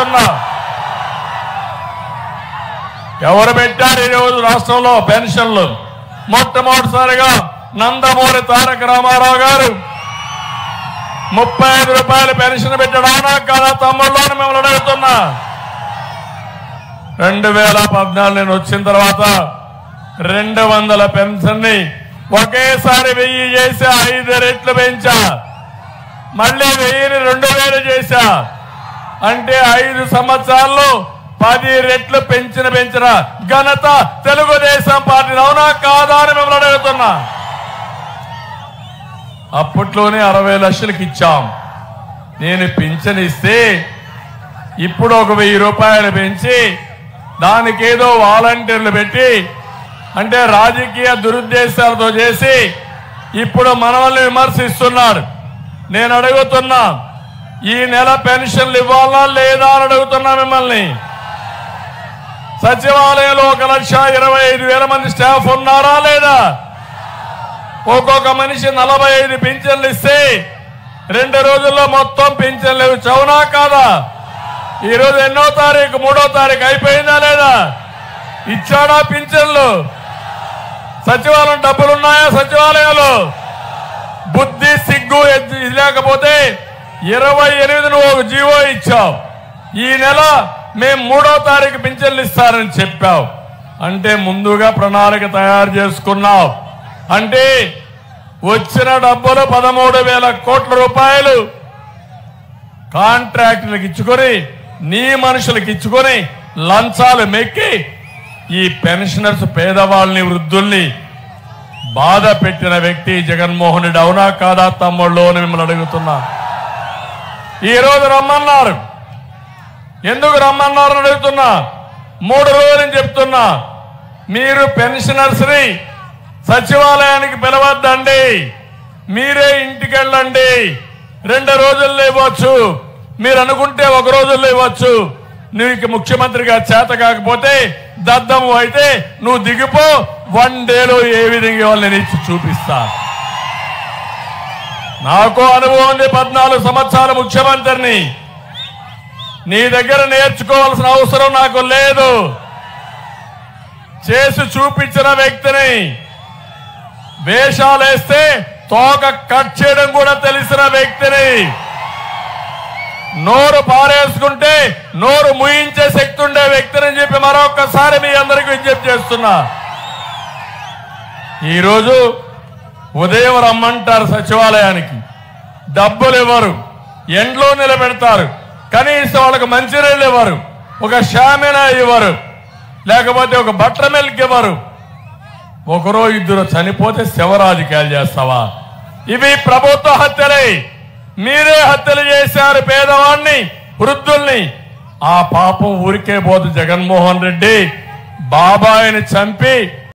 అడుగుతున్నా, ఎవరు పెట్టారు ఈరోజు రాష్ట్రంలో పెన్షన్లు? మొట్టమొదటిసారిగా నందమూరి తారక రామారావు గారు 35 రూపాయలు పెన్షన్ పెట్టడానా కాదా తమ్ముళ్ళు అని మిమ్మల్ని అడుగుతున్నా. 2014 నేను వచ్చిన తర్వాత 200 పెన్షన్ ని ఒకేసారి 1000 చేశా, 5 రెట్లు పెంచా. మళ్ళీ 1000ని 2000 చేశా. అంటే 5 సంవత్సరాల్లో 10 రెట్లు పెంచిన ఘనత తెలుగుదేశం పార్టీ. అవునా కాదా అని మిమ్మల్ని అడుగుతున్నా. అప్పట్లోనే 60 లక్షలకు ఇచ్చాం. నేను పింఛన్ ఇస్తే ఇప్పుడు ఒక 1000 రూపాయలు పెంచి దానికేదో వాలంటీర్లు పెట్టి అంటే రాజకీయ దురుద్దేశాలతో చేసి ఇప్పుడు మనల్ని విమర్శిస్తున్నారు. నేను అడుగుతున్నా, ఈ నెల పెన్షన్లు ఇవ్వాలా లేదా అని అడుగుతున్నా మిమ్మల్ని. సచివాలయంలో 1,25,000 మంది స్టాఫ్ ఉన్నారా లేదా? ఒక్కొక్క మనిషి 45 పింఛన్లు ఇస్తే 2 రోజుల్లో మొత్తం పింఛన్లు చౌనా కాదా? ఈరోజు ఎన్నో తారీఖు? 3వ తారీఖు అయిపోయిందా లేదా? ఇచ్చాడా పింఛన్లు? సచివాలయం డబ్బులున్నాయా? సచివాలయాలు బుద్ధి సిగ్గు లేకపోతే 28 నువ్వు ఒక జీవో ఇచ్చావు. ఈ నెల మేము 3వ తారీఖు పింఛన్లు ఇస్తారని చెప్పావు. అంటే ముందుగా ప్రణాళిక తయారు చేసుకున్నావు. అంటే వచ్చిన డబ్బులు 13,000 కోట్ల రూపాయలు కాంట్రాక్టులకు ఇచ్చుకొని నీ మనుషులకు ఇచ్చుకొని లంచాలు మెక్కి ఈ పెన్షనర్స్ పేదవాళ్ళని వృద్ధుల్ని బాధ పెట్టిన వ్యక్తి జగన్మోహన్ రెడ్డి. అవునా కాదా తమ్ముళ్ళు అని మిమ్మల్ని అడుగుతున్నా. ఈరోజు రమ్మన్నారు, ఎందుకు రమ్మన్నారు అడుగుతున్నా. 3 రోజులని చెప్తున్నా, మీరు పెన్షనర్స్ ని సచివాలయానికి పిలవద్దండి, మీరే ఇంటికి వెళ్ళండి. 2 రోజుల్లో ఇవ్వచ్చు, మీరు అనుకుంటే 1 రోజుల్లో ఇవ్వచ్చు. నీకు ముఖ్యమంత్రిగా చేత కాకపోతే దద్దము అయితే నువ్వు దిగిపో, 1 డేలో ఏ విధంగా వాళ్ళని ఇచ్చి చూపిస్తా. నాకు అనుభవం ఉంది, 14 సంవత్సరాల ముఖ్యమంత్రిని. నీ దగ్గర నేర్చుకోవాల్సిన అవసరం నాకు లేదు. చేసి చూపించిన వ్యక్తిని. వేషాలేస్తే తోక కట్ చేయడం కూడా తెలిసిన వ్యక్తిని. నోరు పారేసుకుంటే నోరు ముయించే శక్తి ఉండే వ్యక్తిని చెప్పి మరొకసారి మీ అందరికీ విజ్ఞప్తి చేస్తున్నా. ఈరోజు ఉదయం రమ్మంటారు సచివాలయానికి, డబ్బులు ఇవ్వరు, ఎండ్లో నిలబెడతారు, కనీసం వాళ్ళకి మంచినీళ్ళు ఇవ్వరు, ఒక షామినా ఇవ్వరు, లేకపోతే ఒక బట్టర్ మిల్క్ ఇవ్వరు. 1 2 చనిపోతే శవ రాజకీయాలు చేస్తావా? ఇవి ప్రభుత్వ హత్యలే. మీరే హత్యలు చేశారు పేదవాడిని, వృద్ధుల్ని. ఆ పాపం ఊరికే పోదు. జగన్మోహన్ రెడ్డి బాబాయిని చంపి